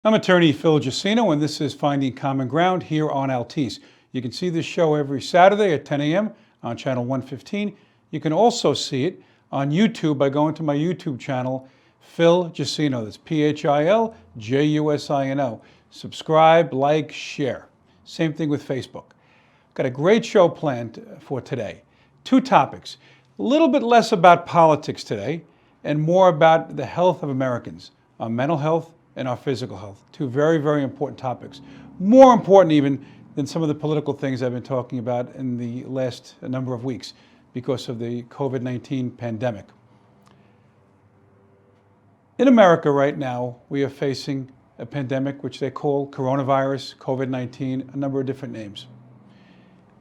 I'm Attorney Phillip Jusino, and this is Finding Common Ground here on Altice. You can see this show every Saturday at 10 a.m. on channel 115. You can also see it on YouTube by going to my YouTube channel, Phil Jusino. That's Phil-Jusino. Subscribe, like, share. Same thing with Facebook. Got a great show planned for today. Two topics. A little bit less about politics today and more about the health of Americans, our mental health and our physical health. Two very, very important topics. More important even than some of the political things I've been talking about in the last number of weeks because of the COVID-19 pandemic. In America right now, we are facing a pandemic which they call coronavirus, COVID-19, a number of different names.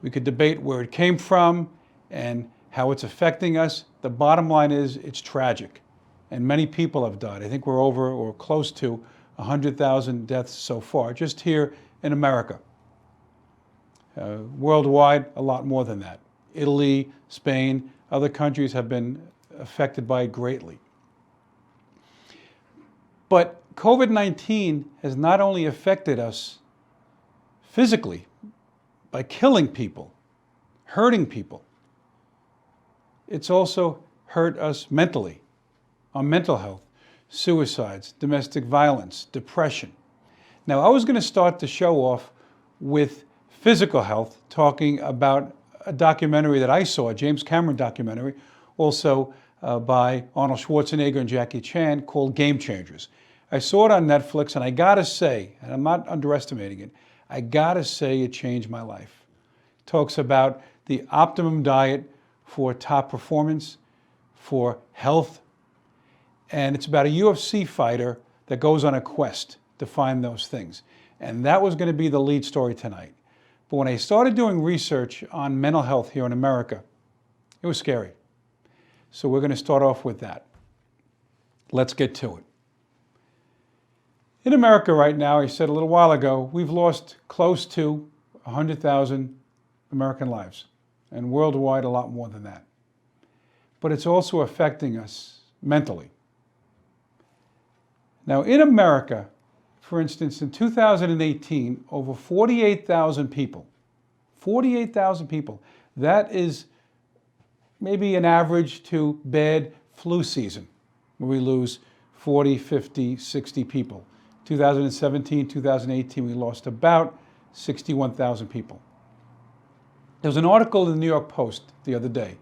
We could debate where it came from and how it's affecting us. The bottom line is it's tragic, and many people have died. I think we're over or close to 100,000 deaths so far, just here in America. Worldwide, a lot more than that. Italy, Spain, other countries have been affected by it greatly. But COVID-19 has not only affected us physically by killing people, hurting people, it's also hurt us mentally, our mental health, suicides, domestic violence, depression. Now, I was going to start the show off with physical health, talking about a documentary that I saw, a James Cameron documentary, also by Arnold Schwarzenegger and Jackie Chan, called Game Changers. I saw it on Netflix, and I gotta say, and I'm not underestimating it, I gotta say it changed my life. It talks about the optimum diet for top performance, for health, and it's about a UFC fighter that goes on a quest to find those things. And that was going to be the lead story tonight. But when I started doing research on mental health here in America, it was scary. So we're going to start off with that. Let's get to it. In America right now, I said a little while ago, we've lost close to 100,000 American lives, and worldwide a lot more than that. But it's also affecting us mentally. Now, in America, for instance, in 2018, over 48,000 people, that is maybe an average to bad flu season, where we lose 40, 50, 60 people. 2017, 2018, we lost about 61,000 people. There was an article in the New York Post the other day,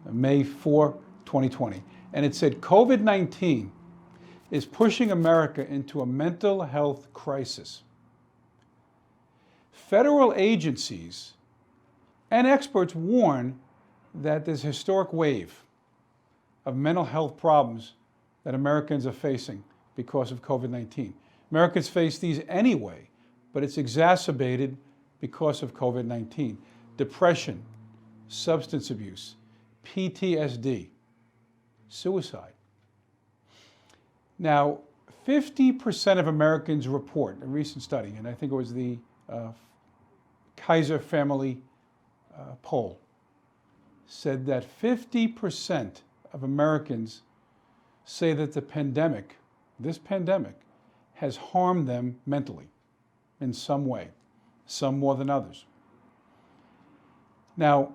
May 4, 2020, and it said COVID-19 is pushing America into a mental health crisis. Federal agencies and experts warn that there's a historic wave of mental health problems that Americans are facing because of COVID-19. Americans face these anyway, but it's exacerbated because of COVID-19. Depression, substance abuse, PTSD, suicide. Now, 50% of Americans report, a recent study, and I think it was the Kaiser family poll, said that 50% of Americans say that this pandemic, has harmed them mentally in some way, some more than others. Now,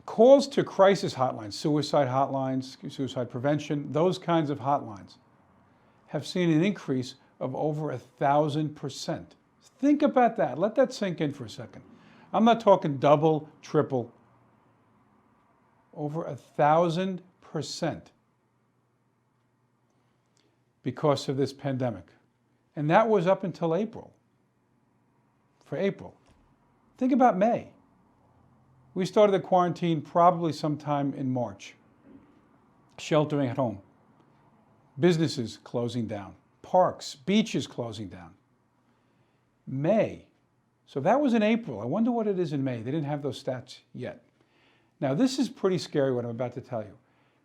calls to crisis hotlines, suicide prevention, those kinds of hotlines, have seen an increase of over 1,000%. Think about that. Let that sink in for a second. I'm not talking double, triple. Over 1,000% because of this pandemic. And that was up until April. For April. Think about May. We started the quarantine probably sometime in March. Sheltering at home. Businesses closing down, parks, beaches closing down. May, so that was in April. I wonder what it is in May. They didn't have those stats yet. Now, this is pretty scary what I'm about to tell you.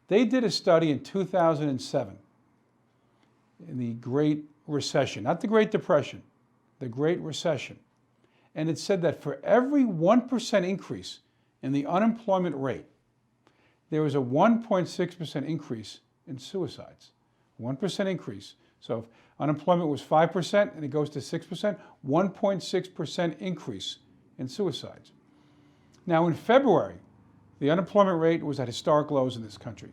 They did a study in 2007, in the Great Recession, not the Great Depression, the Great Recession. And it said that for every 1% increase in the unemployment rate, there was a 1.6% increase in suicides. 1% increase. So if unemployment was 5% and it goes to 6%, 1.6% increase in suicides. Now in February, the unemployment rate was at historic lows in this country.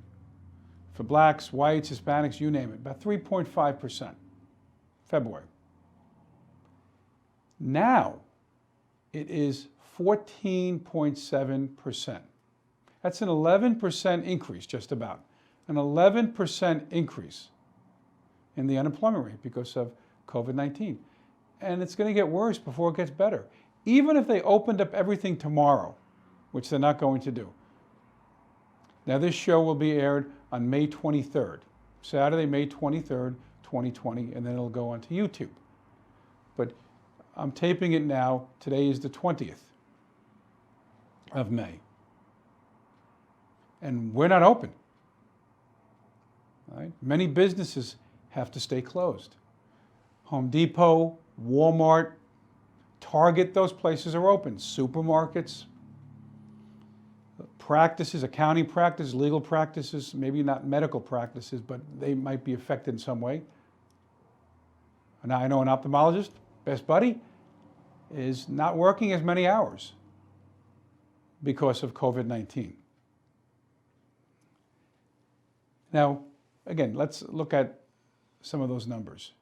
For blacks, whites, Hispanics, you name it, about 3.5%. February. Now it is 14.7%. That's an 11% increase, just about. An 11% increase in the unemployment rate because of COVID-19. And it's going to get worse before it gets better. Even if they opened up everything tomorrow, which they're not going to do. Now this show will be aired on May 23rd, Saturday, May 23rd, 2020, and then it'll go onto YouTube. But I'm taping it now. Today is the 20th of May. And we're not open. Right? Many businesses have to stay closed. Home Depot, Walmart, Target, those places are open. Supermarkets, practices, accounting practices, legal practices, maybe not medical practices, but they might be affected in some way. Now I know an ophthalmologist, best buddy, is not working as many hours because of COVID-19. Now, again, let's look at some of those numbers.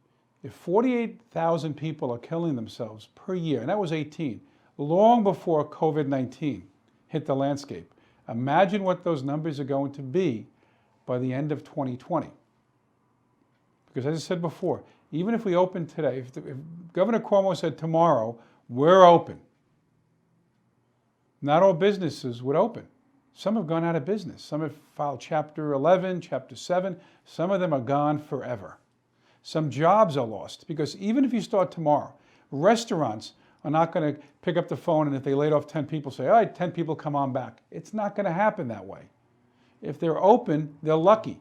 If 48,000 people are killing themselves per year, and that was 18, long before COVID-19 hit the landscape, imagine what those numbers are going to be by the end of 2020. Because as I said before, even if we open today, if Governor Cuomo said tomorrow, we're open, not all businesses would open. Some have gone out of business. Some have filed Chapter 11, Chapter 7. Some of them are gone forever. Some jobs are lost because even if you start tomorrow, restaurants are not going to pick up the phone and if they laid off 10 people, say, all right, 10 people come on back. It's not going to happen that way. If they're open, they're lucky.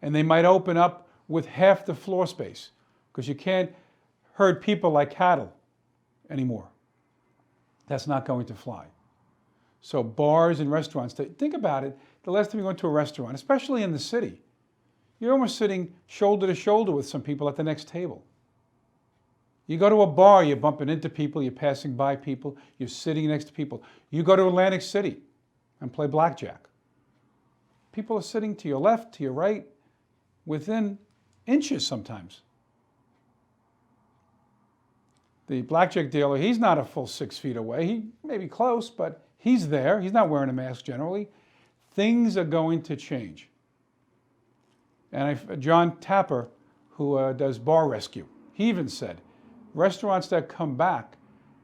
And they might open up with half the floor space because you can't herd people like cattle anymore. That's not going to fly. So bars and restaurants, think about it, the last time you went to a restaurant, especially in the city, you're almost sitting shoulder to shoulder with some people at the next table. You go to a bar, you're bumping into people, you're passing by people, you're sitting next to people. You go to Atlantic City and play blackjack. People are sitting to your left, to your right, within inches sometimes. The blackjack dealer, he's not a full 6 feet away. He may be close, but he's there. He's not wearing a mask generally. Things are going to change. And John Tapper, who does Bar Rescue, he even said, restaurants that come back,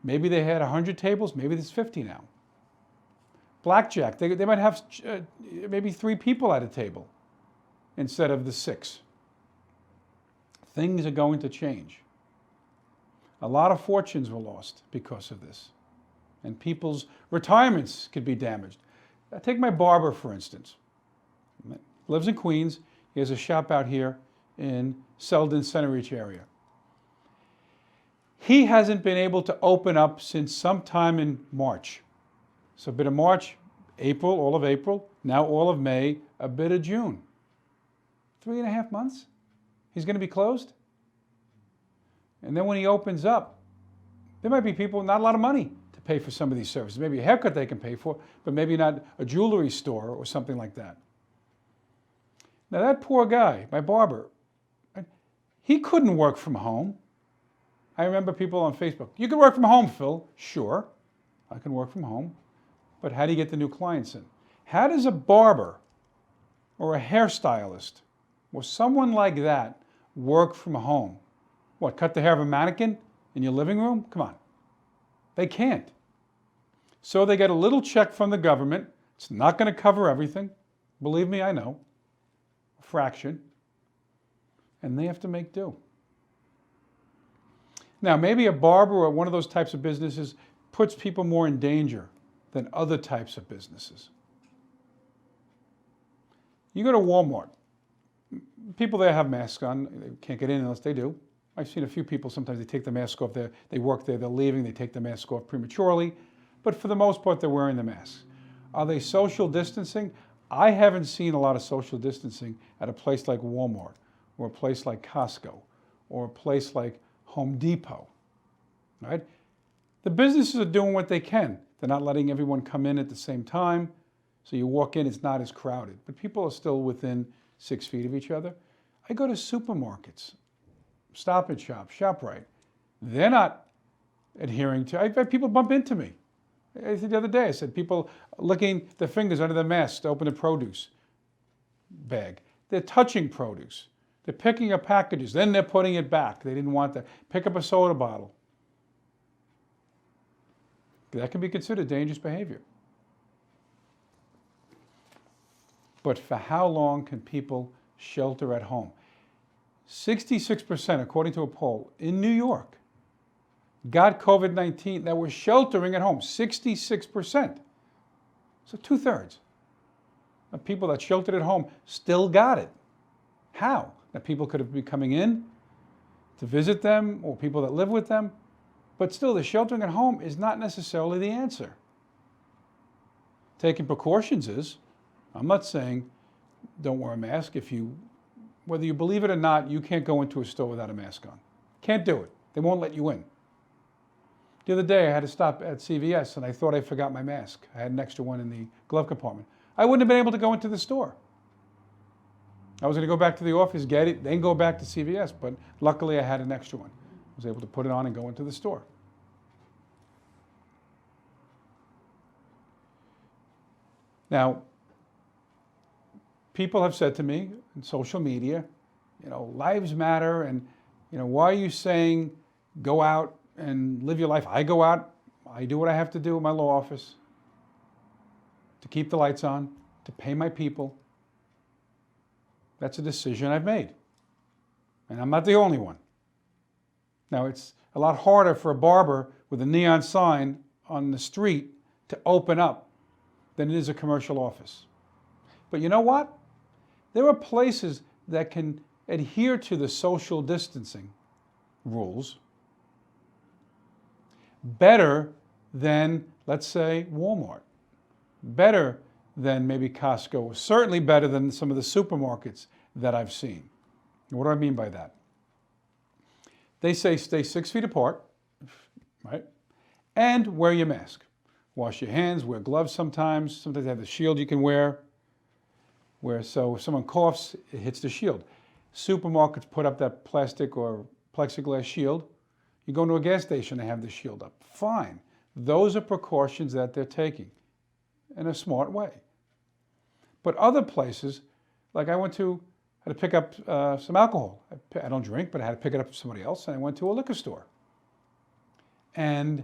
maybe they had 100 tables, maybe there's 50 now. Blackjack, they might have maybe 3 people at a table instead of the 6. Things are going to change. A lot of fortunes were lost because of this. And people's retirements could be damaged. Take my barber, for instance. Lives in Queens. He has a shop out here in Selden, Center Reach area. He hasn't been able to open up since sometime in March. So a bit of March, April, all of April, now all of May, a bit of June. 3.5 months? He's going to be closed? And then when he opens up, there might be people with not a lot of money to pay for some of these services. Maybe a haircut they can pay for, but maybe not a jewelry store or something like that. Now that poor guy, my barber, he couldn't work from home. I remember people on Facebook, you can work from home, Phil. Sure, I can work from home. But how do you get the new clients in? How does a barber or a hairstylist or someone like that work from home? What, cut the hair of a mannequin in your living room? Come on. They can't. So they get a little check from the government. It's not going to cover everything. Believe me, I know. A fraction. And they have to make do. Now, maybe a barber or one of those types of businesses puts people more in danger than other types of businesses. You go to Walmart. People there have masks on. They can't get in unless they do. I've seen a few people, sometimes they take the mask off. They work there, they're leaving, they take the mask off prematurely. But for the most part, they're wearing the masks. Are they social distancing? I haven't seen a lot of social distancing at a place like Walmart, or a place like Costco or a place like Home Depot, right? The businesses are doing what they can. They're not letting everyone come in at the same time. So you walk in, it's not as crowded, but people are still within 6 feet of each other. I go to supermarkets, Stop and Shop, ShopRite. They're not adhering to, I've had people bump into me. The other day I said people licking their fingers under their masks to open a produce bag. They're touching produce. They're picking up packages, then they're putting it back. They didn't want that. Pick up a soda bottle. That can be considered dangerous behavior. But for how long can people shelter at home? 66%, according to a poll in New York, got COVID-19 that were sheltering at home. 66%. So 2/3 of people that sheltered at home still got it. How? That people could have been coming in to visit them or people that live with them. But still, the sheltering at home is not necessarily the answer. Taking precautions is. I'm not saying don't wear a mask. Whether you believe it or not, you can't go into a store without a mask on. Can't do it. They won't let you in. The other day, I had to stop at CVS, and I thought I forgot my mask. I had an extra one in the glove compartment. I wouldn't have been able to go into the store. I was going to go back to the office, get it, then go back to CVS, but luckily I had an extra one. I was able to put it on and go into the store. Now, people have said to me in social media, lives matter, and, why are you saying go out and live your life? I go out, I do what I have to do in my law office to keep the lights on, to pay my people. That's a decision I've made. And I'm not the only one. Now, it's a lot harder for a barber with a neon sign on the street to open up than it is a commercial office. But you know what? There are places that can adhere to the social distancing rules better than, let's say, Walmart, better than maybe Costco, certainly better than some of the supermarkets that I've seen. What do I mean by that? They say stay 6 feet apart, right? And wear your mask. Wash your hands, wear gloves sometimes. Sometimes they have the shield you can wear. So if someone coughs, it hits the shield. Supermarkets put up that plastic or plexiglass shield. You go into a gas station, they have the shield up. Fine. Those are precautions that they're taking in a smart way. But other places, like I had to pick up some alcohol. I don't drink, but I had to pick it up from somebody else, and I went to a liquor store. And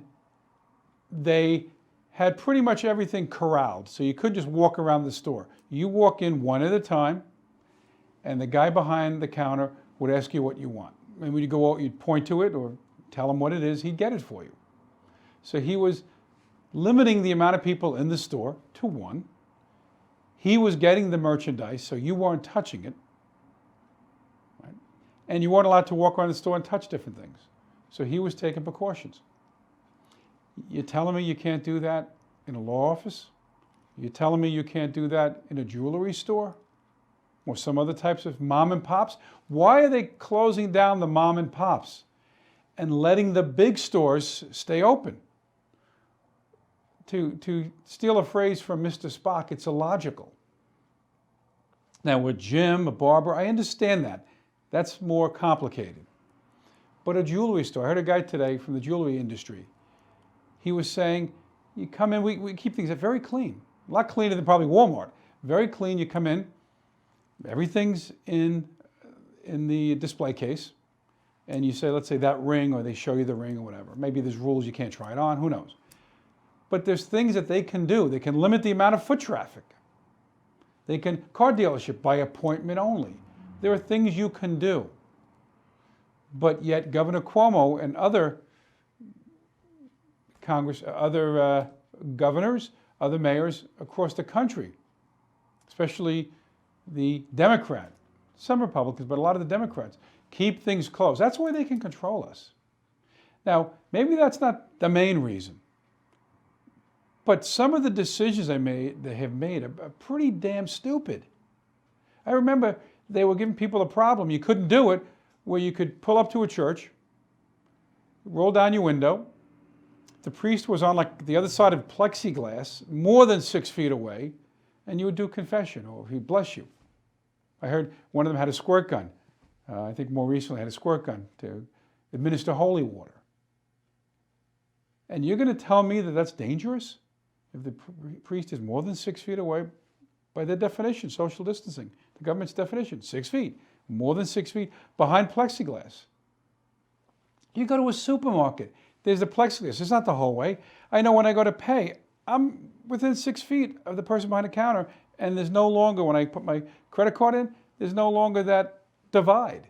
they had pretty much everything corralled, so you couldn't just walk around the store. You walk in one at a time, and the guy behind the counter would ask you what you want. And when you go out, you'd point to it or tell him what it is, he'd get it for you. So he was limiting the amount of people in the store to one. He was getting the merchandise, so you weren't touching it. Right? And you weren't allowed to walk around the store and touch different things. So he was taking precautions. You're telling me you can't do that in a law office? You're telling me you can't do that in a jewelry store? Or some other types of mom and pops? Why are they closing down the mom and pops and letting the big stores stay open? To steal a phrase from Mr. Spock, it's illogical. Now, a gym, a barber, I understand that. That's more complicated. But a jewelry store, I heard a guy today from the jewelry industry. He was saying, you come in, we keep things very clean. A lot cleaner than probably Walmart. Very clean, you come in, everything's in the display case, and you say, let's say that ring, or they show you the ring or whatever. Maybe there's rules you can't try it on, who knows. But there's things that they can do. They can limit the amount of foot traffic. They can, car dealership by appointment only. There are things you can do. But yet Governor Cuomo and other governors, other mayors across the country, especially the Democrat, some Republicans, but a lot of the Democrats, keep things closed. That's why they can control us. Now, maybe that's not the main reason. But some of the decisions they have made are pretty damn stupid. I remember they were giving people a problem. You couldn't do it where you could pull up to a church, roll down your window. The priest was on like the other side of plexiglass, more than 6 feet away, and you would do confession, or he'd bless you. I heard one of them had a squirt gun. I think more recently had a squirt gun to administer holy water. And you're going to tell me that that's dangerous? If the priest is more than 6 feet away, by their definition, social distancing, the government's definition, 6 feet, more than 6 feet, behind plexiglass. You go to a supermarket, there's the plexiglass, it's not the whole way. I know when I go to pay, I'm within 6 feet of the person behind the counter, and there's no longer, when I put my credit card in, there's no longer that divide.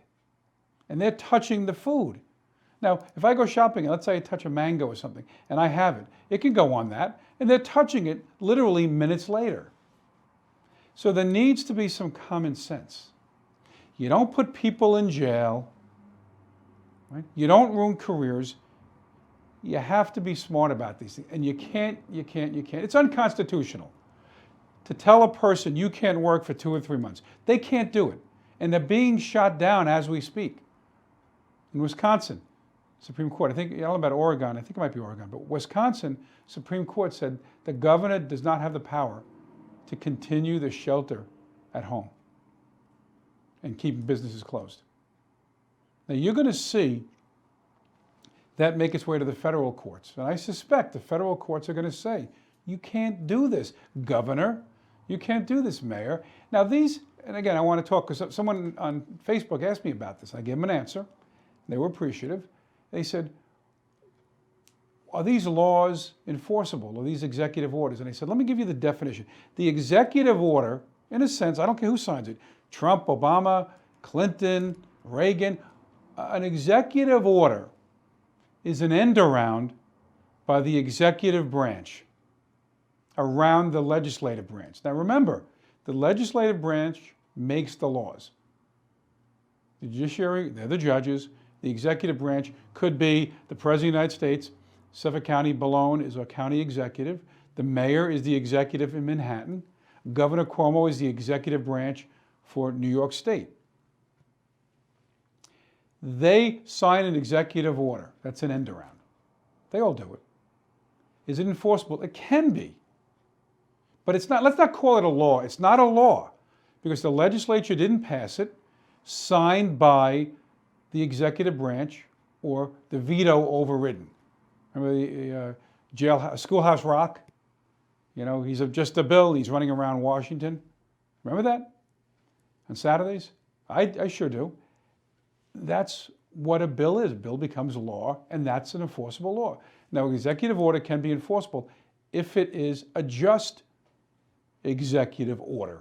And they're touching the food. Now, if I go shopping, and let's say I touch a mango or something, and I have it, it can go on that, and they're touching it literally minutes later. So there needs to be some common sense. You don't put people in jail, right? You don't ruin careers. You have to be smart about these things. And you can't. It's unconstitutional to tell a person you can't work for 2 or 3 months. They can't do it. And they're being shot down as we speak. In Wisconsin, Supreme Court, I think, I don't know about Oregon, I think it might be Oregon, but Wisconsin, Supreme Court said the governor does not have the power to continue the shelter at home and keep businesses closed. Now you're going to see that make its way to the federal courts. And I suspect the federal courts are going to say, you can't do this, governor. You can't do this, mayor. Now these, and again, I want to talk, because someone on Facebook asked me about this. I gave them an answer. They were appreciative. They said, are these laws enforceable, or these executive orders? And I said, let me give you the definition. The executive order, in a sense, I don't care who signs it, Trump, Obama, Clinton, Reagan, an executive order is an end around by the executive branch around the legislative branch. Now remember, the legislative branch makes the laws. The judiciary, they're the judges. The executive branch could be the President of the United States. Suffolk County, Boulogne is a county executive. The mayor is the executive in Manhattan. Governor Cuomo is the executive branch for New York State. They sign an executive order. That's an end around. They all do it. Is it enforceable? It can be. But it's not, let's not call it a law. It's not a law because the legislature didn't pass it, signed by the executive branch or the veto overridden. Remember the Schoolhouse Rock? You know, he's just a bill. He's running around Washington. Remember that? On Saturdays? I sure do. That's what a bill is. A bill becomes law, and that's an enforceable law. Now, an executive order can be enforceable if it is a just executive order.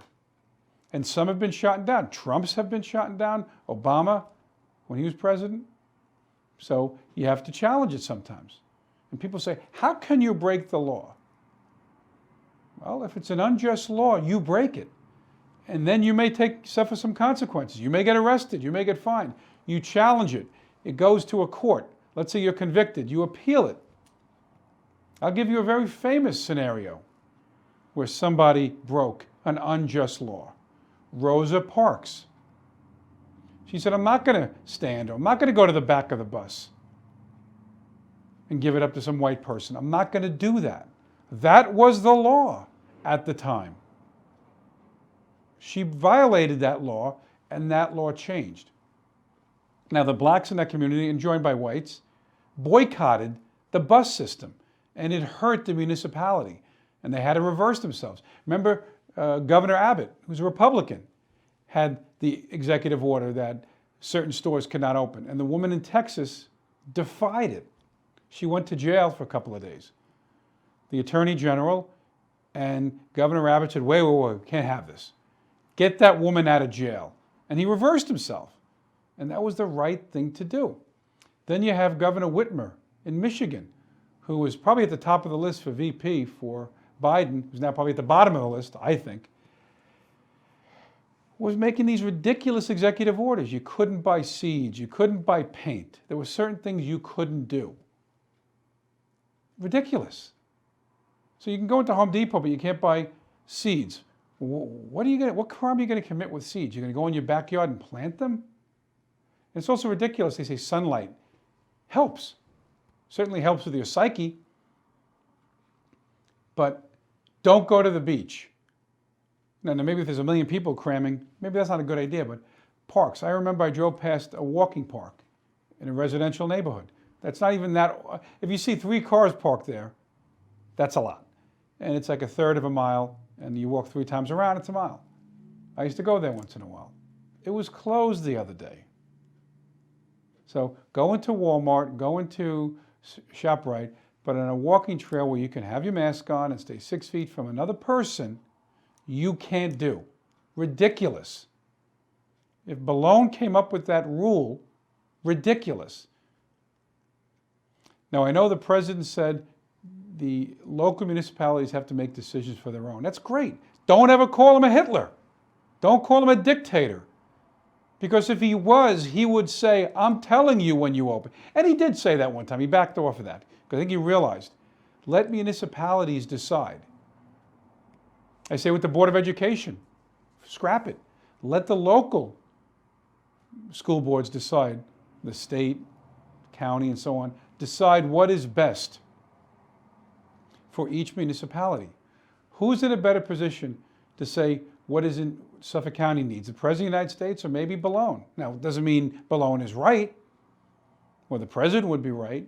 And some have been shot down. Trump's have been shot down. Obama, when he was president. So you have to challenge it sometimes. And people say, how can you break the law? Well, if it's an unjust law, you break it. And then you may suffer some consequences. You may get arrested. You may get fined. You challenge it. It goes to a court. Let's say you're convicted. You appeal it. I'll give you a very famous scenario where somebody broke an unjust law. Rosa Parks. She said, I'm not going to stand, or I'm not going to go to the back of the bus and give it up to some white person. I'm not going to do that. That was the law at the time. She violated that law, and that law changed. Now, the blacks in that community, and joined by whites, boycotted the bus system, and it hurt the municipality, and they had to reverse themselves. Remember, Governor Abbott, who's a Republican, had the executive order that certain stores could not open, and the woman in Texas defied it. She went to jail for a couple of days. The Attorney General and Governor Abbott said, wait, we can't have this. Get that woman out of jail. And he reversed himself. And that was the right thing to do. Then you have Governor Whitmer in Michigan, who was probably at the top of the list for VP for Biden, who's now probably at the bottom of the list, I think, was making these ridiculous executive orders. You couldn't buy seeds. You couldn't buy paint. There were certain things you couldn't do. Ridiculous. So you can go into Home Depot, but you can't buy seeds What crime are you going to commit with seeds? You're going to go in your backyard and plant them? And it's also ridiculous. They say sunlight helps. Certainly helps with your psyche. But don't go to the beach. Now, maybe if there's a million people cramming, maybe that's not a good idea, but parks. I remember I drove past a walking park in a residential neighborhood. That's not even that. If you see 3 cars parked there, that's a lot. And it's like a third of a mile, and you walk 3 times around, it's a mile. I used to go there once in a while. It was closed the other day. So go into Walmart, go into ShopRite, but on a walking trail where you can have your mask on and stay 6 feet from another person, you can't do. Ridiculous. If Malone came up with that rule, ridiculous. Now, I know the president said the local municipalities have to make decisions for their own. That's great. Don't ever call him a Hitler. Don't call him a dictator. Because if he was, he would say, I'm telling you when you open. And he did say that one time. He backed off of that. Because I think he realized, let municipalities decide. I say with the Board of Education, scrap it. Let the local school boards decide, the state, county, and so on, decide what is best for each municipality. Who's in a better position to say what is in Suffolk County needs, the President of the United States or maybe Malone? Now, it doesn't mean Malone is right, or the President would be right,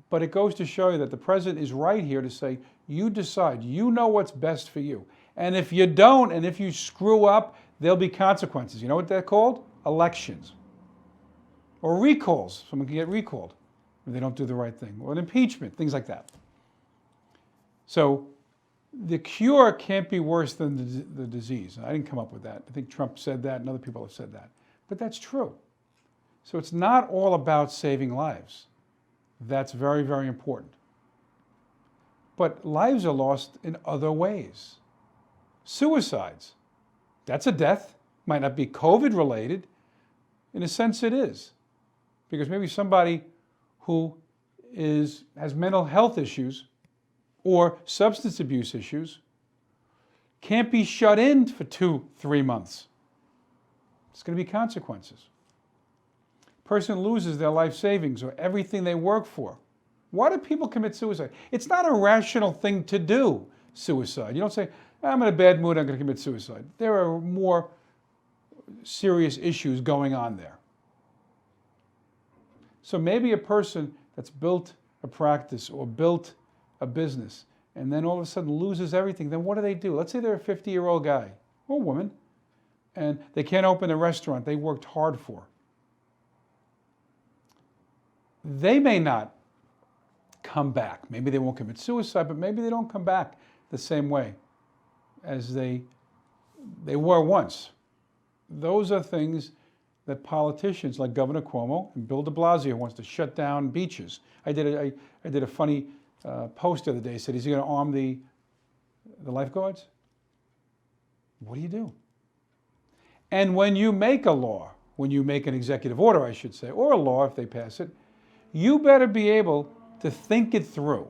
but it goes to show you that the President is right here to say, you decide, you know what's best for you. And if you don't, and if you screw up, there'll be consequences. You know what they're called? Elections. Or recalls. Someone can get recalled if they don't do the right thing. Or an impeachment, things like that. So the cure can't be worse than the disease. I didn't come up with that. I think Trump said that and other people have said that. But that's true. So it's not all about saving lives. That's very, very important. But lives are lost in other ways. Suicides. That's a death. Might not be COVID related. In a sense it is. Because maybe somebody who has mental health issues or substance abuse issues can't be shut in for 2-3 months. It's going to be consequences. Person loses their life savings or everything they work for. Why do people commit suicide? It's not a rational thing to do, suicide. You don't say, I'm in a bad mood, I'm going to commit suicide. There are more serious issues going on there. So maybe a person that's built a practice or built a business and then all of a sudden loses everything, then what do? Let's say they're a 50-year-old guy or woman and they can't open a restaurant they worked hard for. They may not come back. Maybe they won't commit suicide, but maybe they don't come back the same way as they were once. Those are things that politicians like Governor Cuomo and Bill de Blasio wants to shut down beaches. I did a funny post the other day. Said, is he going to arm the lifeguards? What do you do? And when you make a law, when you make an executive order, I should say, or a law if they pass it, you better be able to think it through.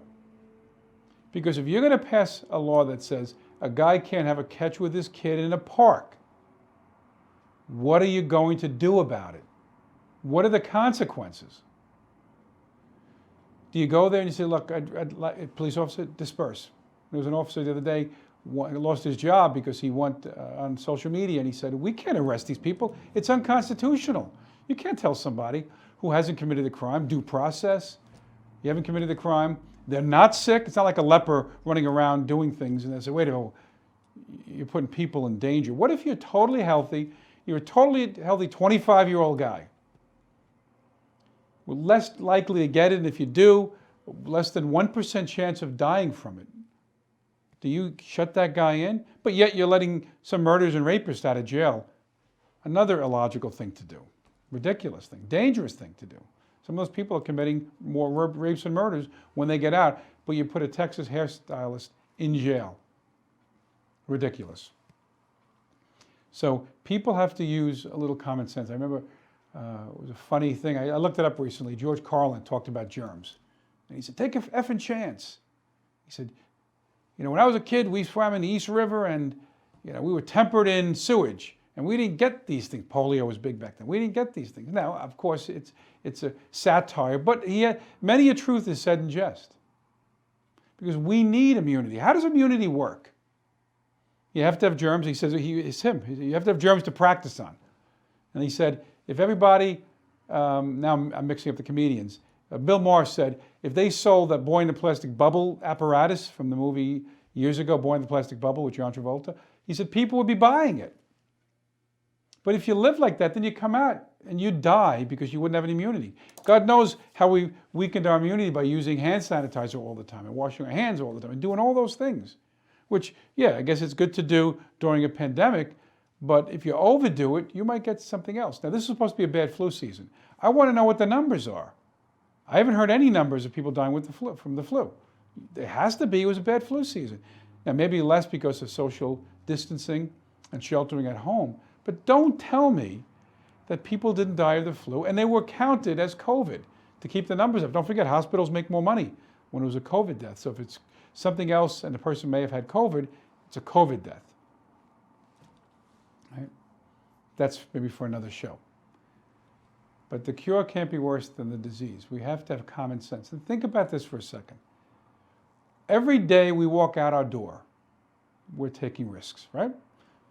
Because if you're going to pass a law that says a guy can't have a catch with his kid in a park, what are you going to do about it? What are the consequences? Do you go there and you say, look, police officer, disperse. There was an officer the other day who lost his job because he went on social media and he said, we can't arrest these people. It's unconstitutional. You can't tell somebody who hasn't committed a crime, due process. You haven't committed the crime. They're not sick. It's not like a leper running around doing things and they say, wait a minute, you're putting people in danger. What if you're totally healthy? You're a totally healthy 25-year-old guy. We're less likely to get it, and if you do, less than 1% chance of dying from it. Do you shut that guy in? But yet you're letting some murderers and rapists out of jail. Another illogical thing to do. Ridiculous thing. Dangerous thing to do. Some of those people are committing more rapes and murders when they get out, but you put a Texas hairstylist in jail. Ridiculous. So people have to use a little common sense. I remember it was a funny thing. I looked it up recently. George Carlin talked about germs. And he said, take an effing chance. He said, when I was a kid, we swam in the East River and, we were tempered in sewage. And we didn't get these things. Polio was big back then. We didn't get these things. Now, of course, it's a satire, but many a truth is said in jest. Because we need immunity. How does immunity work? You have to have germs. He says it's him. You have to have germs to practice on. And he said, if everybody, now I'm mixing up the comedians. Bill Maher said, if they sold that Boy in the Plastic Bubble apparatus from the movie years ago, Boy in the Plastic Bubble with John Travolta, he said people would be buying it. But if you live like that, then you come out and you die because you wouldn't have any immunity. God knows how we weakened our immunity by using hand sanitizer all the time and washing our hands all the time and doing all those things. Which, yeah, I guess it's good to do during a pandemic, but if you overdo it, you might get something else. Now, this is supposed to be a bad flu season. I want to know what the numbers are. I haven't heard any numbers of people dying with the flu, from the flu. There has to be. It was a bad flu season. Now, maybe less because of social distancing and sheltering at home. But don't tell me that people didn't die of the flu and they were counted as COVID to keep the numbers up. Don't forget, hospitals make more money when it was a COVID death. So if it's something else and the person may have had COVID, it's a COVID death. Right? That's maybe for another show. But the cure can't be worse than the disease. We have to have common sense. And think about this for a second. Every day we walk out our door, we're taking risks, right?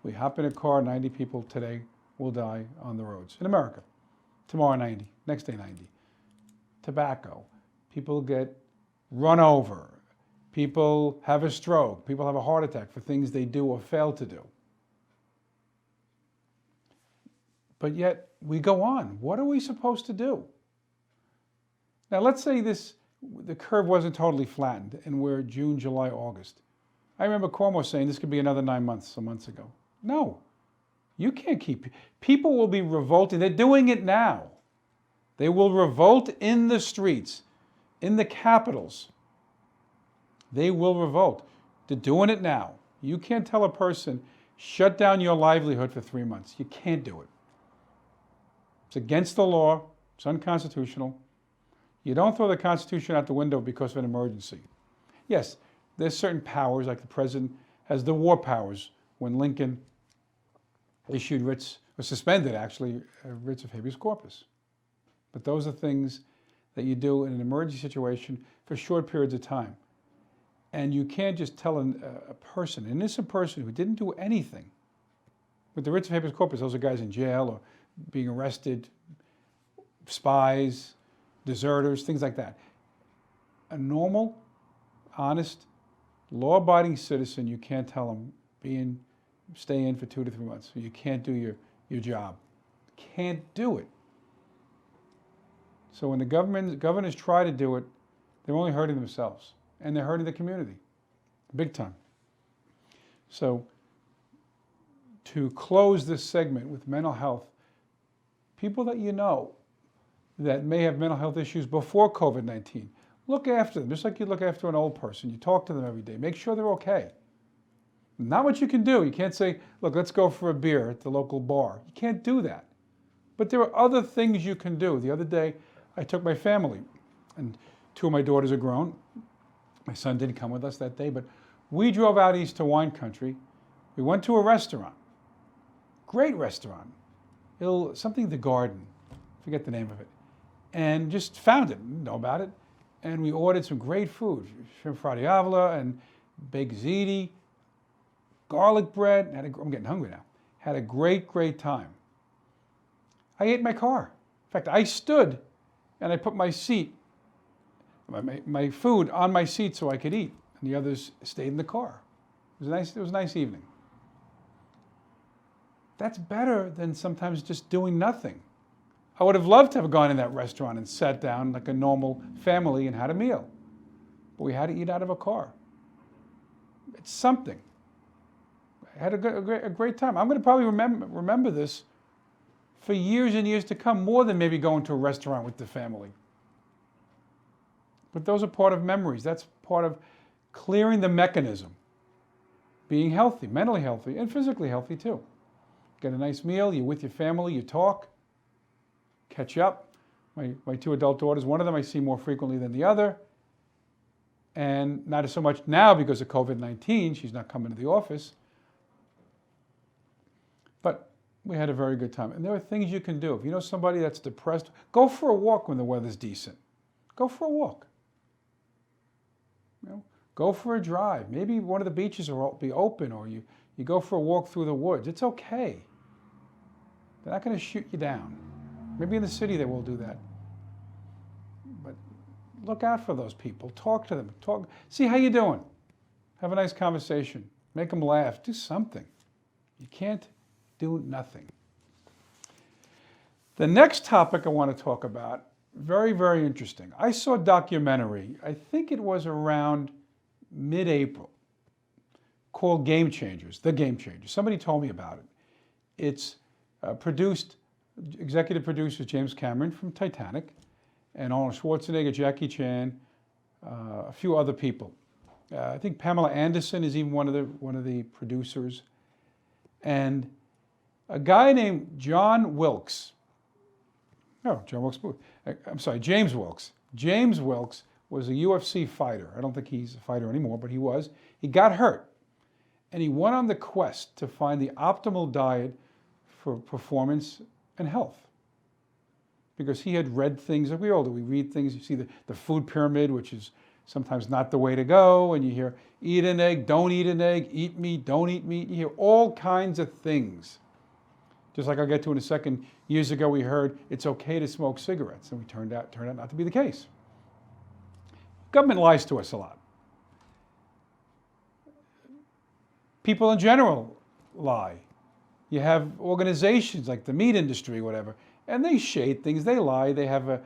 We hop in a car, 90 people today will die on the roads in America. Tomorrow 90, next day 90. Tobacco, people get run over, people have a stroke, people have a heart attack for things they do or fail to do. But yet we go on. What are we supposed to do? Now let's say the curve wasn't totally flattened and we're June, July, August. I remember Cuomo saying this could be another 9 months, some months ago. No, you can't keep, people will be revolting. They're doing it now. They will revolt in the streets, in the capitals. They will revolt. They're doing it now. You can't tell a person, shut down your livelihood for 3 months. You can't do it. It's against the law. It's unconstitutional. You don't throw the Constitution out the window because of an emergency. Yes, there's certain powers, like the president has the war powers when Lincoln issued writs, or suspended actually, writs of habeas corpus. But those are things that you do in an emergency situation for short periods of time. And you can't just tell a person, an innocent person who didn't do anything. With the writs of habeas corpus, those are guys in jail or being arrested, spies, deserters, things like that. A normal, honest, law-abiding citizen, you can't tell them stay in for 2 to 3 months. You can't do your job. Can't do it. So when the governors try to do it, they're only hurting themselves and they're hurting the community, big time. So to close this segment with mental health, people that you know that may have mental health issues before COVID-19, look after them, just like you look after an old person. You talk to them every day. Make sure they're okay. Not what you can do. You can't say, look, let's go for a beer at the local bar. You can't do that. But there are other things you can do. The other day, I took my family, and 2 of my daughters are grown. My son didn't come with us that day, but we drove out east to wine country. We went to a restaurant. Great restaurant. Something The Garden. Forget the name of it. And just found it, didn't know about it. And we ordered some great food, shrimp fra diavola and baked ziti, garlic bread. I'm getting hungry now. Had a great, great time. I ate in my car. In fact, I stood and I put my food on my seat so I could eat. And the others stayed in the car. It was a nice evening. That's better than sometimes just doing nothing. I would have loved to have gone in that restaurant and sat down like a normal family and had a meal. But we had to eat out of a car. It's something. I had a great time. I'm going to probably remember this for years and years to come, more than maybe going to a restaurant with the family. But those are part of memories. That's part of clearing the mechanism. Being healthy, mentally healthy, and physically healthy too. Get a nice meal, you're with your family, you talk, catch up. My 2 adult daughters, one of them I see more frequently than the other. And not so much now because of COVID-19, she's not coming to the office. But we had a very good time. And there are things you can do. If you know somebody that's depressed, go for a walk when the weather's decent. Go for a walk. You know, go for a drive. Maybe one of the beaches will be open, or you go for a walk through the woods. It's okay. They're not going to shoot you down. Maybe in the city they will do that. But look out for those people. Talk to them. See how you're doing. Have a nice conversation. Make them laugh. Do something. You can't do nothing. The next topic I want to talk about, very, very interesting. I saw a documentary, I think it was around mid-April, called Game Changers, The Game Changers. Somebody told me about it. It's executive producer James Cameron from Titanic, and Arnold Schwarzenegger, Jackie Chan, a few other people. I think Pamela Anderson is even one of the producers. And a guy named James Wilkes. James Wilkes was a UFC fighter. I don't think he's a fighter anymore, but he was. He got hurt, and he went on the quest to find the optimal diet for performance and health. Because he had read things, like we all do. We read things, you see the food pyramid, which is sometimes not the way to go, and you hear, eat an egg, don't eat an egg, eat meat, don't eat meat. You hear all kinds of things. Just like I'll get to in a second, years ago we heard it's okay to smoke cigarettes, and we turned out not to be the case. Government lies to us a lot. People in general lie. You have organizations like the meat industry, whatever, and they shade things, they lie. They have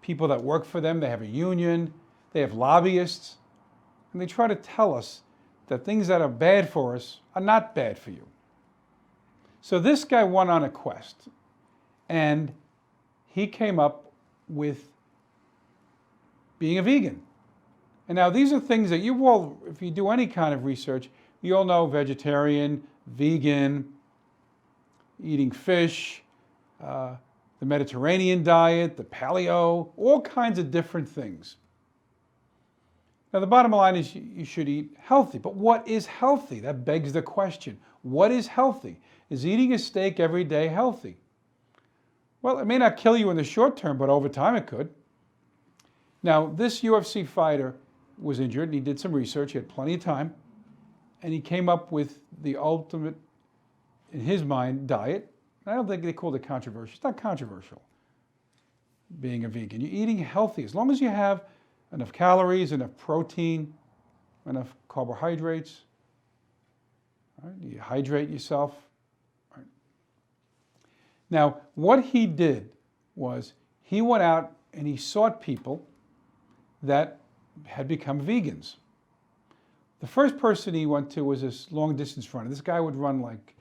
people that work for them, they have a union, they have lobbyists, and they try to tell us that things that are bad for us are not bad for you. So this guy went on a quest, and he came up with being a vegan. And now these are things that you all, if you do any kind of research, you all know: vegetarian, vegan, eating fish, the Mediterranean diet, the paleo, all kinds of different things. Now the bottom line is you should eat healthy, but what is healthy? That begs the question. What is healthy? Is eating a steak every day healthy? Well, it may not kill you in the short term, but over time it could. Now, this UFC fighter was injured, and he did some research. He had plenty of time, and he came up with the ultimate, in his mind, diet. I don't think they called it controversial. It's not controversial, being a vegan. You're eating healthy. As long as you have enough calories, enough protein, enough carbohydrates, right? You hydrate yourself. Right? Now, what he did was he went out and he sought people that had become vegans. The first person he went to was this long-distance runner. This guy would run like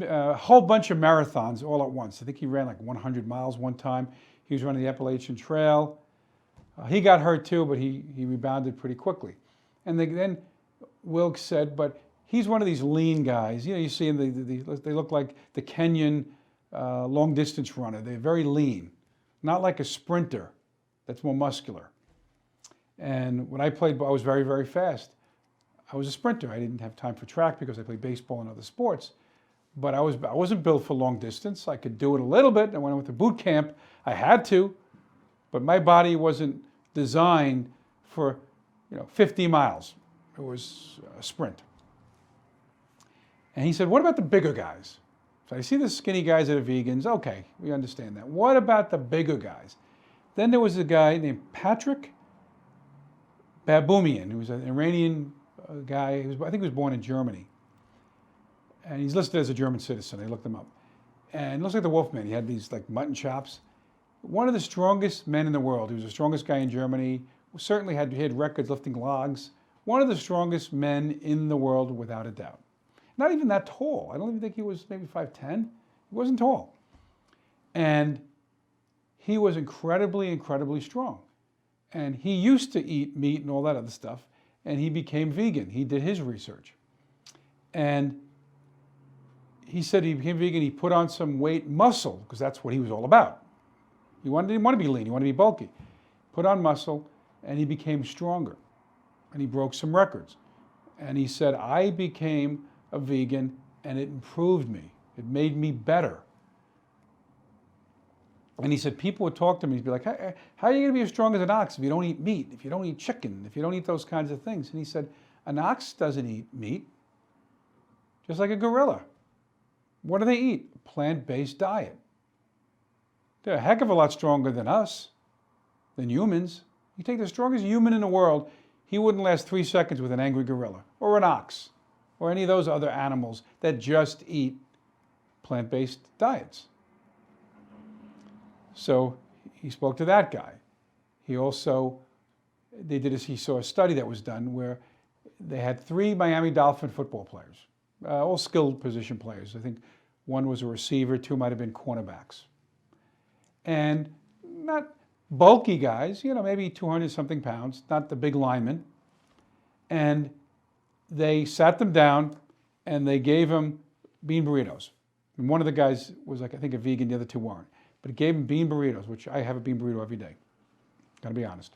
a whole bunch of marathons all at once. I think he ran like 100 miles one time. He was running the Appalachian Trail. He got hurt too, but he rebounded pretty quickly. And then Wilkes said, but he's one of these lean guys. You know, you see him, they look like the Kenyan long-distance runner. They're very lean, not like a sprinter that's more muscular. And when I played, I was very, very fast. I was a sprinter. I didn't have time for track because I played baseball and other sports. But I wasn't built for long distance. I could do it a little bit. And when I went to boot camp, I had to. But my body wasn't designed for 50 miles. It was a sprint. And he said, what about the bigger guys? So I see the skinny guys that are vegans. Okay, we understand that. What about the bigger guys? Then there was a guy named Patrick Baboumian, who was an Iranian guy. I think he was born in Germany. And he's listed as a German citizen. I looked him up. And he looks like the Wolfman. He had these like mutton chops. One of the strongest men in the world. He was the strongest guy in Germany. Certainly he had records lifting logs. One of the strongest men in the world, without a doubt. Not even that tall. I don't even think he was maybe 5'10". He wasn't tall. And he was incredibly, incredibly strong. And he used to eat meat and all that other stuff. And he became vegan. He did his research. And he said he became vegan. He put on some weight, muscle, because that's what he was all about. He didn't want to be lean. He wanted to be bulky. put on muscle, and he became stronger. And he broke some records. And he said, I became a vegan and it improved me. It made me better. And he said, people would talk to me, he'd be like, how are you going to be as strong as an ox if you don't eat meat, if you don't eat chicken, if you don't eat those kinds of things? And he said, an ox doesn't eat meat, just like a gorilla. What do they eat? A plant-based diet. They're a heck of a lot stronger than us, than humans. You take the strongest human in the world, he wouldn't last 3 seconds with an angry gorilla, or an ox, or any of those other animals that just eat plant-based diets. So he spoke to that guy. He also, he saw a study that was done where they had 3 Miami Dolphin football players, all skilled position players. I think one was a receiver, 2 might have been cornerbacks. And not bulky guys, maybe 200-something pounds, not the big linemen. And they sat them down and they gave them bean burritos. And one of the guys was like, I think, a vegan, the other 2 weren't. But it gave them bean burritos, which I have a bean burrito every day. Gotta be honest.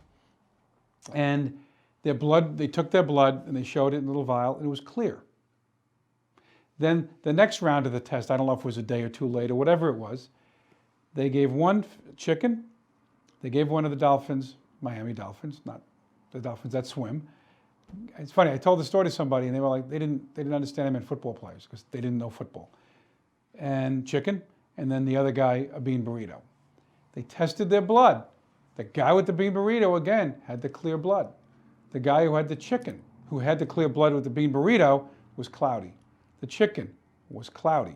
And their blood, they took their blood and they showed it in a little vial and it was clear. Then the next round of the test, I don't know if it was a day or 2 later, whatever it was, they gave one chicken, they gave one of the Dolphins, Miami Dolphins, not the Dolphins that swim. It's funny, I told the story to somebody and they were like, they didn't understand I meant football players because they didn't know football. And chicken, and then the other guy, a bean burrito. They tested their blood. The guy with the bean burrito, again, had the clear blood. The guy who had the chicken, who had the clear blood with the bean burrito, was cloudy. The chicken was cloudy.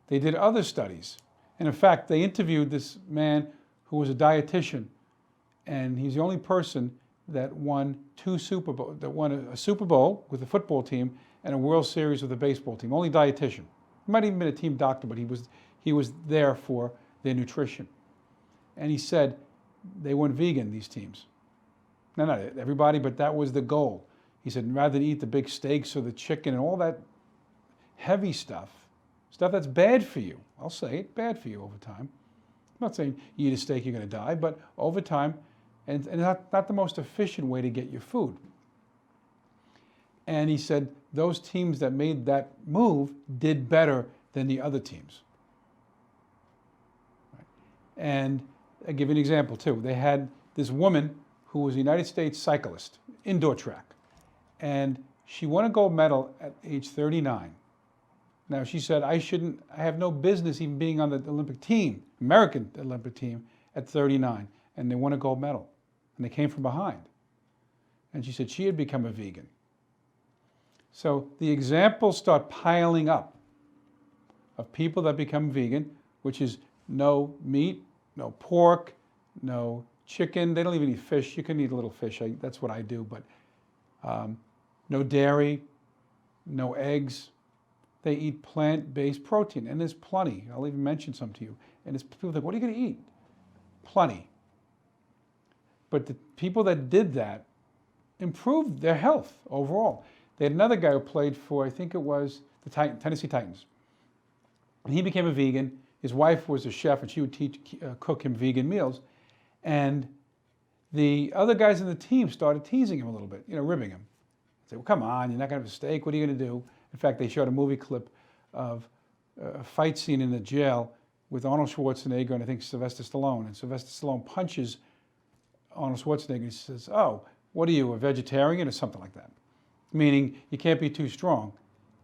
They did other studies. And in fact, they interviewed this man who was a dietitian, and he's the only person that won a Super Bowl with the football team and a World Series with the baseball team. Only dietitian. He might have even been a team doctor, but he was there for their nutrition. And he said they weren't vegan, these teams. No, not everybody, but that was the goal. He said rather than eat the big steaks or the chicken and all that heavy stuff that's bad for you, I'll say it, bad for you over time. I'm not saying you eat a steak, you're going to die, but over time, and not the most efficient way to get your food. And he said those teams that made that move did better than the other teams. Right. And I'll give you an example too. They had this woman who was a United States cyclist, indoor track, and she won a gold medal at age 39. Now she said, I have no business even being on the Olympic team, American Olympic team, at 39. And they won a gold medal. And they came from behind. And she said she had become a vegan. So the examples start piling up of people that become vegan, which is no meat, no pork, no chicken. They don't even eat fish. You can eat a little fish. That's what I do. But no dairy, no eggs. They eat plant-based protein, and there's plenty. I'll even mention some to you. And it's people think, what are you going to eat? Plenty. But the people that did that improved their health overall. They had another guy who played for, I think it was the Tennessee Titans. And he became a vegan. His wife was a chef, and she would cook him vegan meals. And the other guys in the team started teasing him a little bit, ribbing him. They said, well, come on, you're not going to have a steak. What are you going to do? In fact, they showed a movie clip of a fight scene in the jail with Arnold Schwarzenegger and I think Sylvester Stallone. And Sylvester Stallone punches Arnold Schwarzenegger and he says, oh, what are you, a vegetarian or something like that? Meaning you can't be too strong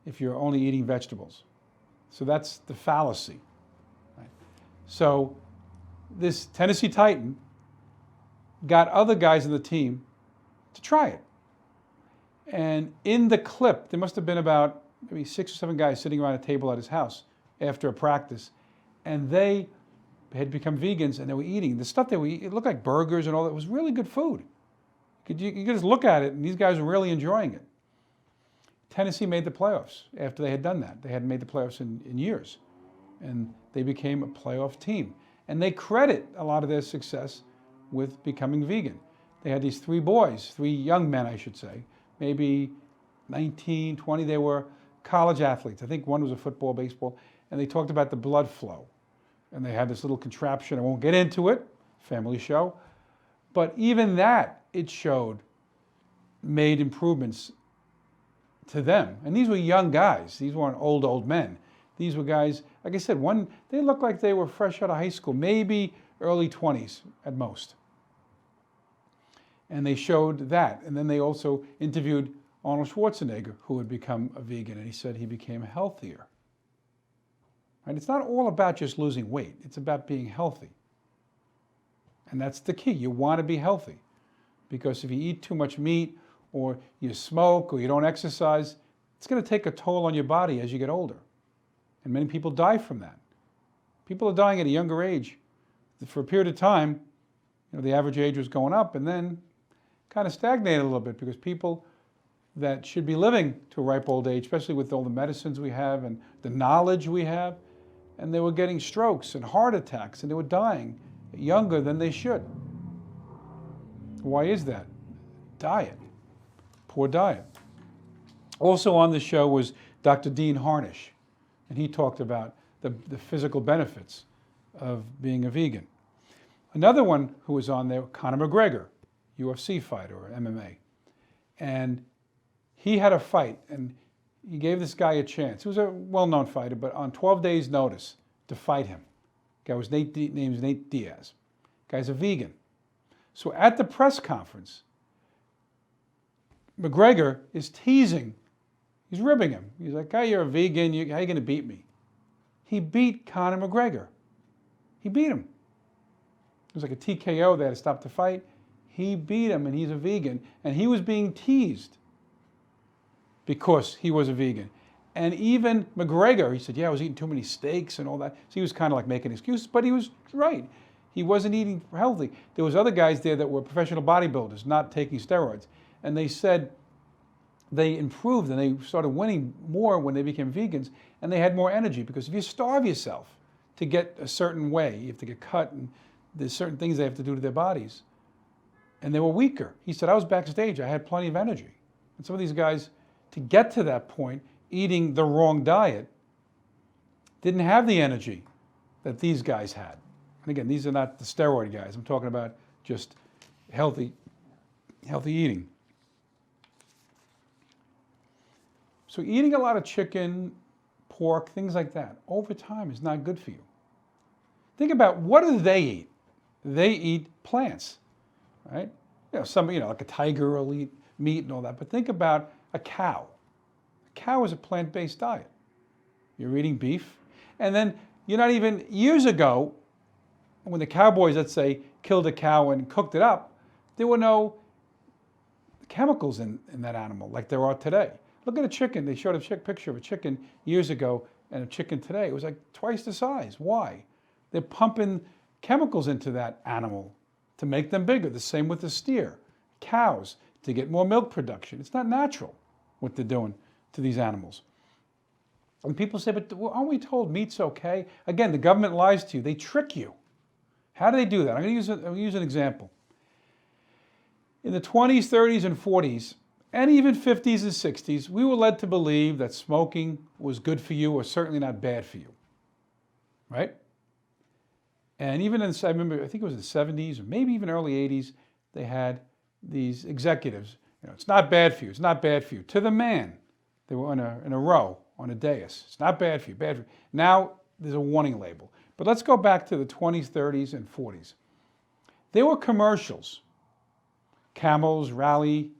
if you're only eating vegetables. So that's the fallacy. Right? So this Tennessee Titan got other guys in the team to try it. And in the clip, there must have been about maybe 6 or 7 guys sitting around a table at his house after a practice. And they had become vegans and they were eating. The stuff they were eating, it looked like burgers and all that. It was really good food. You could just look at it and these guys were really enjoying it. Tennessee made the playoffs after they had done that. They hadn't made the playoffs in years. And they became a playoff team. And they credit a lot of their success with becoming vegan. They had these 3 boys, 3 young men, I should say, maybe 19, 20. They were college athletes. I think one was a football, baseball. And they talked about the blood flow. And they had this little contraption. I won't get into it, family show. But even that, it showed, made improvements to them. And these were young guys. These weren't old men. These were guys, like I said, they looked like they were fresh out of high school, maybe early 20s at most. And they showed that. And then they also interviewed Arnold Schwarzenegger, who had become a vegan, and he said he became healthier. Right? It's not all about just losing weight. It's about being healthy. And that's the key. You want to be healthy. Because if you eat too much meat, or you smoke, or you don't exercise, it's going to take a toll on your body as you get older. And many people die from that. People are dying at a younger age. For a period of time, the average age was going up, and then kind of stagnated a little bit, because people that should be living to a ripe old age, especially with all the medicines we have and the knowledge we have, and they were getting strokes and heart attacks, and they were dying younger than they should. Why is that? Diet. Poor diet. Also on the show was Dr. Dean Harnish, and he talked about the physical benefits of being a vegan. Another one who was on there, Conor McGregor, UFC fighter or MMA. And he had a fight, and he gave this guy a chance. He was a well-known fighter, but on 12 days' notice to fight him. The guy was named Nate Diaz. The guy's a vegan. So at the press conference, McGregor is teasing. He's ribbing him. He's like, "Hey, you're a vegan. How are you going to beat me?" He beat Conor McGregor. He beat him. It was like a TKO. They had to stop the fight. He beat him, and he's a vegan. And he was being teased because he was a vegan. And even McGregor, he said, "Yeah, I was eating too many steaks and all that." So he was kind of like making excuses, but he was right. He wasn't eating healthy. There was other guys there that were professional bodybuilders, not taking steroids. And they said they improved and they started winning more when they became vegans, and they had more energy, because if you starve yourself to get a certain way, you have to get cut, and there's certain things they have to do to their bodies. And they were weaker. He said, "I was backstage, I had plenty of energy." And some of these guys, to get to that point, eating the wrong diet, didn't have the energy that these guys had. And again, these are not the steroid guys. I'm talking about just healthy eating. So eating a lot of chicken, pork, things like that, over time is not good for you. Think about, what do they eat? They eat plants, right? Like a tiger will eat meat and all that. But think about a cow. A cow is a plant-based diet. You're eating beef. And then years ago, when the cowboys, let's say, killed a cow and cooked it up, there were no chemicals in that animal like there are today. Look at a chicken. They showed a picture of a chicken years ago and a chicken today. It was like twice the size. Why? They're pumping chemicals into that animal to make them bigger. The same with the steer, cows, to get more milk production. It's not natural what they're doing to these animals. And people say, "But aren't we told meat's okay?" Again, the government lies to you. They trick you. How do they do that? I'm going to use an example. In the 20s, 30s, and 40s, and even 50s and 60s, we were led to believe that smoking was good for you, or certainly not bad for you, right? And even I remember, I think it was the 70s or maybe even early 80s, they had these executives, "It's not bad for you, it's not bad for you." To the man, they were in a row on a dais. "It's not bad for you, bad for you." Now there's a warning label. But let's go back to the 20s, 30s, and 40s. There were commercials. Camels, Rally,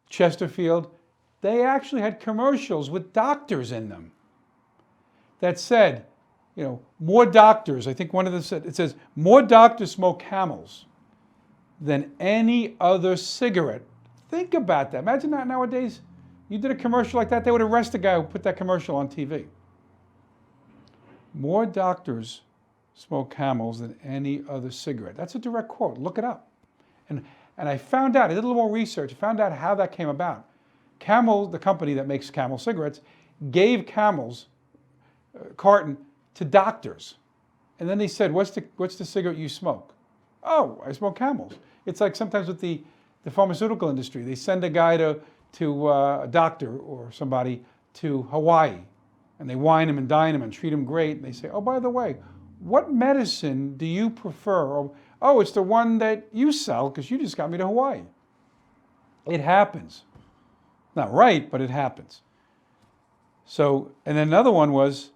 Chesterfield. They actually had commercials with doctors in them that said, more doctors. I think one of them said, it says, "More doctors smoke Camels than any other cigarette." Think about that. Imagine that nowadays. You did a commercial like that, they would arrest the guy who put that commercial on TV. More doctors smoke Camels than any other cigarette. That's a direct quote. Look it up. And I found out, I did a little more research, I found out how that came about. Camel, the company that makes Camel cigarettes, gave Camel's carton to doctors. And then they said, what's the cigarette you smoke? "Oh, I smoke Camels." It's like sometimes with the pharmaceutical industry. They send a guy to a doctor or somebody to Hawaii, and they wine him and dine him and treat him great. And they say, "Oh, by the way, what medicine do you prefer?" Or, Oh, it's the one that you sell because you just got me to Hawaii. It happens. Not right, but it happens. So, and then another one was,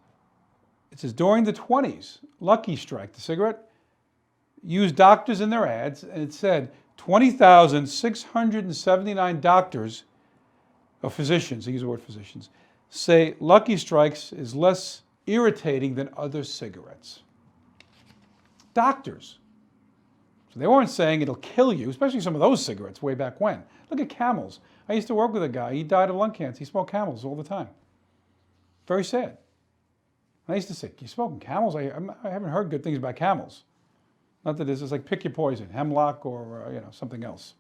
it says during the 20s, Lucky Strike, the cigarette, used doctors in their ads, and it said 20,679 doctors, or physicians, they use the word physicians, say Lucky Strikes is less irritating than other cigarettes. Doctors. So they weren't saying it'll kill you, especially some of those cigarettes way back when. Look at Camels. I used to work with a guy, he died of lung cancer. He smoked Camels all the time. Very sad. And I used to say, you smoking Camels? I haven't heard good things about Camels. Not that this is like pick your poison, hemlock or something else.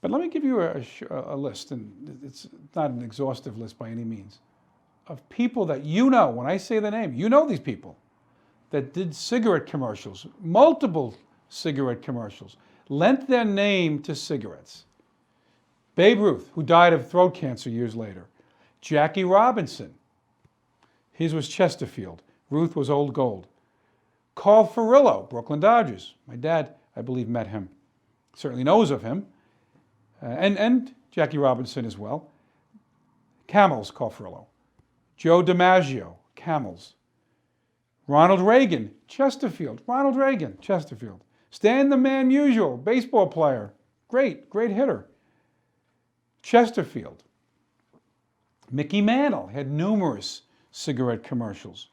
But let me give you a list, and it's not an exhaustive list by any means, of people that you know, when I say the name, you know these people, that did cigarette commercials, multiple cigarette commercials, lent their name to cigarettes. Babe Ruth, who died of throat cancer years later. Jackie Robinson, his was Chesterfield. Ruth was Old Gold. Carl Furillo, Brooklyn Dodgers. My dad, I believe, met him. Certainly knows of him. And Jackie Robinson as well. Camels, Carl Furillo. Joe DiMaggio, Camels. Ronald Reagan, Chesterfield. Ronald Reagan, Chesterfield. Stan the Man Musial, baseball player. Great hitter. Chesterfield. Mickey Mantle had numerous cigarette commercials.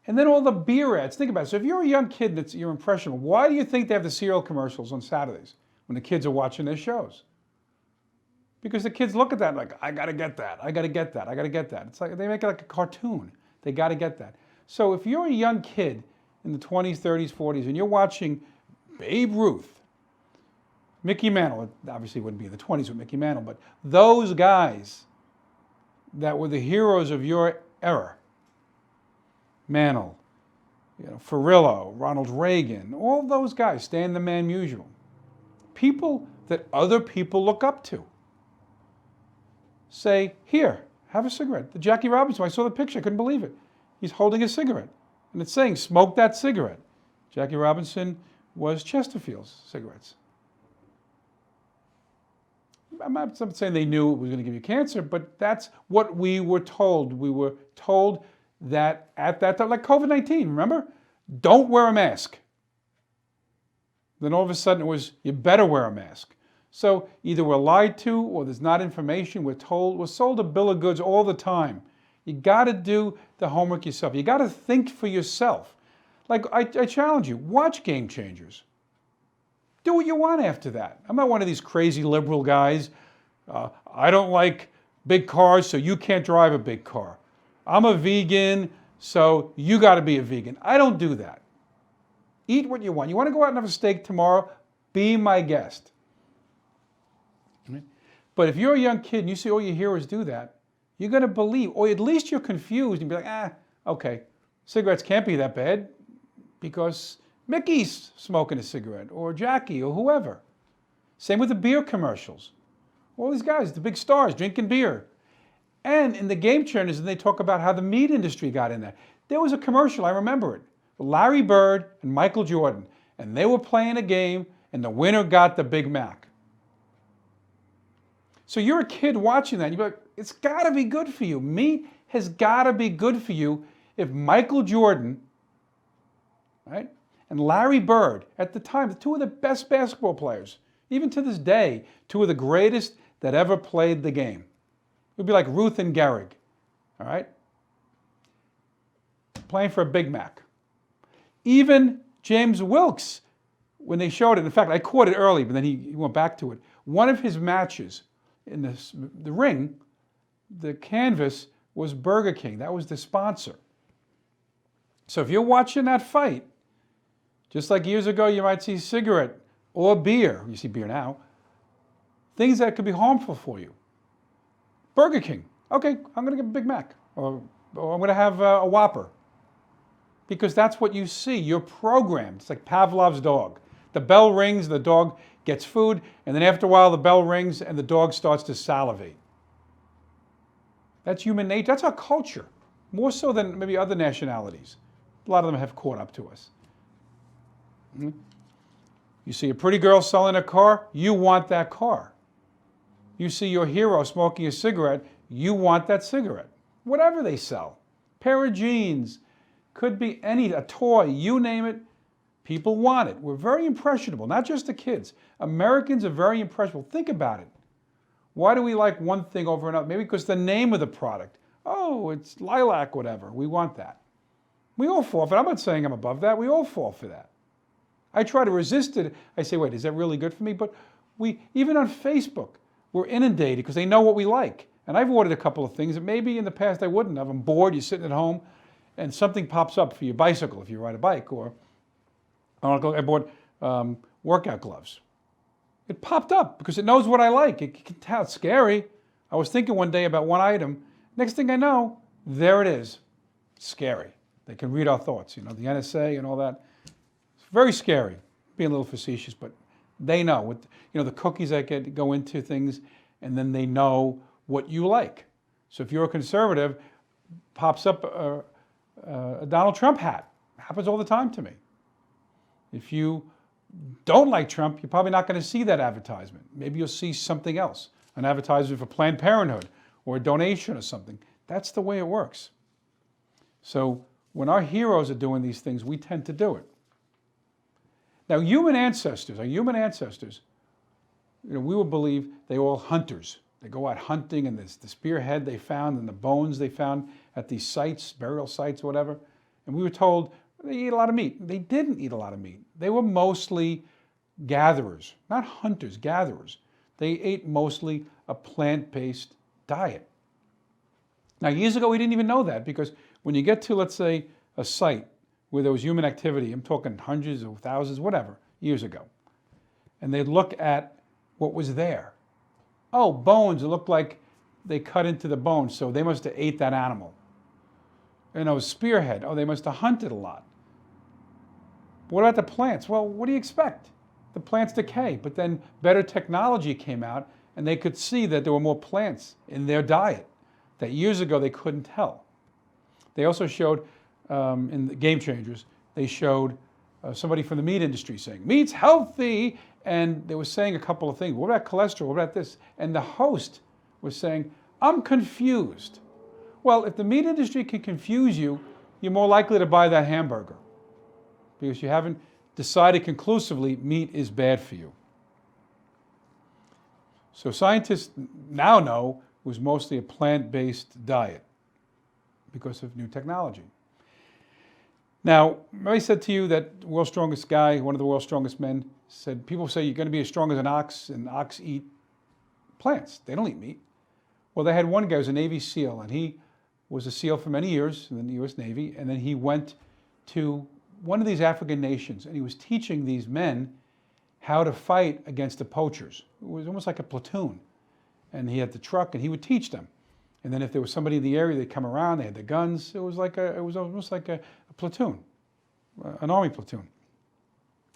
And then all the beer ads. Think about it. So if you're a young kid and you're impressionable, why do you think they have the cereal commercials on Saturdays when the kids are watching their shows? Because the kids look at that like, I gotta get that, I gotta get that, I gotta get that. It's like they make it like a cartoon. They gotta get that. So if you're a young kid in the 20s, 30s, 40s, and you're watching Babe Ruth, Mickey Mantle, obviously wouldn't be in the 20s with Mickey Mantle, but those guys that were the heroes of your era, Mantle, Furillo, Ronald Reagan, all those guys, Stan the Man Musial, people that other people look up to, say, here, have a cigarette. The Jackie Robinson, I saw the picture, I couldn't believe it. He's holding a cigarette, and it's saying, smoke that cigarette. Jackie Robinson was Chesterfield's cigarettes. I'm not saying they knew it was going to give you cancer, but that's what we were told. We were told that at that time, like COVID-19, remember? Don't wear a mask. Then all of a sudden it was, you better wear a mask. So either we're lied to or there's not information. We're sold a bill of goods all the time. You got to do the homework yourself. You got to think for yourself. Like I challenge you, watch Game Changers. Do what you want after that. I'm not one of these crazy liberal guys. I don't like big cars, so you can't drive a big car. I'm a vegan, so you got to be a vegan. I don't do that. Eat what you want. You want to go out and have a steak tomorrow? Be my guest. But if you're a young kid and you see all your heroes do that, you're going to believe, or at least you're confused and be like, okay, cigarettes can't be that bad because Mickey's smoking a cigarette, or Jackie, or whoever. Same with the beer commercials. All these guys, the big stars, drinking beer. And in the Game Changers, they talk about how the meat industry got in there. There was a commercial, I remember it, Larry Bird and Michael Jordan, and they were playing a game, and the winner got the Big Mac. So you're a kid watching that, and you're like, it's got to be good for you. Meat has got to be good for you if Michael Jordan, right, and Larry Bird, at the time, the two of the best basketball players, even to this day, two of the greatest that ever played the game. It would be like Ruth and Gehrig, all right? Playing for a Big Mac. Even James Wilkes, when they showed it, in fact, I caught it early, but then he went back to it. One of his matches in the ring, the canvas was Burger King. That was the sponsor. So if you're watching that fight, just like years ago you might see cigarette or beer, you see beer now, things that could be harmful for you. Burger King, okay, I'm going to get a Big Mac, or I'm going to have a Whopper. Because that's what you see. You're programmed. It's like Pavlov's dog. The bell rings, the dog gets food, and then after a while the bell rings and the dog starts to salivate. That's human nature. That's our culture, more so than maybe other nationalities. A lot of them have caught up to us. You see a pretty girl selling a car, you want that car. You see your hero smoking a cigarette, you want that cigarette. Whatever they sell. Pair of jeans, could be a toy, you name it, people want it. We're very impressionable, not just the kids. Americans are very impressionable. Think about it. Why do we like one thing over another? Maybe because the name of the product. Oh, it's lilac, whatever. We want that. We all fall for it. I'm not saying I'm above that. We all fall for that. I try to resist it. I say, wait, is that really good for me? But even on Facebook, we're inundated because they know what we like. And I've ordered a couple of things that maybe in the past I wouldn't have. I'm bored, you're sitting at home, and something pops up for your bicycle if you ride a bike. Or I bought workout gloves. It popped up because it knows what I like. It can tell. It's scary. I was thinking one day about one item. Next thing I know, there it is. It's scary. They can read our thoughts, the NSA and all that. It's very scary, being a little facetious, but they know. The cookies that go into things, and then they know what you like. So if you're a conservative, pops up a Donald Trump hat. Happens all the time to me. If you don't like Trump, you're probably not going to see that advertisement. Maybe you'll see something else, an advertisement for Planned Parenthood or a donation or something. That's the way it works. So when our heroes are doing these things, we tend to do it. Now, our human ancestors, we would believe they were all hunters. They go out hunting, and there's the spearhead they found and the bones they found at these sites, burial sites, whatever. And we were told they eat a lot of meat. They didn't eat a lot of meat. They were mostly gatherers, not hunters, gatherers. They ate mostly a plant-based diet. Now, years ago, we didn't even know that, because when you get to, let's say, a site where there was human activity, I'm talking hundreds or thousands, whatever, years ago, and they'd look at what was there. Oh, bones, it looked like they cut into the bone, so they must have ate that animal. Spearhead, oh, they must have hunted a lot. What about the plants? Well, what do you expect? The plants decay, but then better technology came out, and they could see that there were more plants in their diet that years ago they couldn't tell. They also showed, in the Game Changers, they showed somebody from the meat industry saying, meat's healthy, and they were saying a couple of things. What about cholesterol? What about this? And the host was saying, I'm confused. Well, if the meat industry can confuse you, you're more likely to buy that hamburger, because you haven't decided conclusively meat is bad for you. So scientists now know it was mostly a plant-based diet because of new technology. Now, I said to you that the world's strongest guy, one of the world's strongest men, said, people say you're going to be as strong as an ox, and ox eat plants. They don't eat meat. Well, they had one guy who was a Navy SEAL, and he was a SEAL for many years in the U.S. Navy, and then he went to one of these African nations, and he was teaching these men how to fight against the poachers. It was almost like a platoon. And he had the truck, and he would teach them. And then if there was somebody in the area, they'd come around, they had the guns. It was almost like a platoon, an army platoon.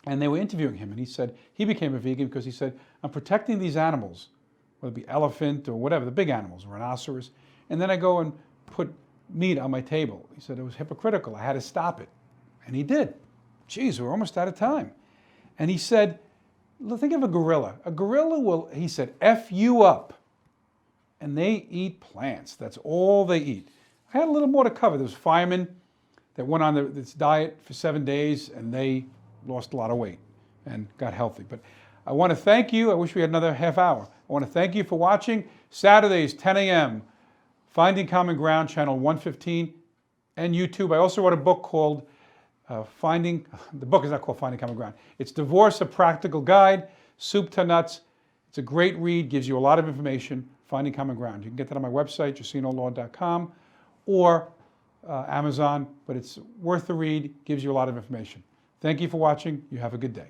And they were interviewing him, and he said he became a vegan because he said, I'm protecting these animals, whether it be elephant or whatever, the big animals, rhinoceros, and then I go and put meat on my table. He said it was hypocritical. I had to stop it. And he did. Geez, we're almost out of time. And he said, think of a gorilla. A gorilla will, he said, F you up. And they eat plants. That's all they eat. I had a little more to cover. There was firemen that went on this diet for 7 days, and they lost a lot of weight and got healthy. But I want to thank you. I wish we had another half hour. I want to thank you for watching. Saturdays, 10 a.m., Finding Common Ground, channel 115, and YouTube. I also wrote a book called the book is not called Finding Common Ground. It's Divorce, a Practical Guide, soup to nuts. It's a great read, gives you a lot of information, Finding Common Ground. You can get that on my website, JusinoLaw.com, or Amazon, but it's worth the read, gives you a lot of information. Thank you for watching. You have a good day.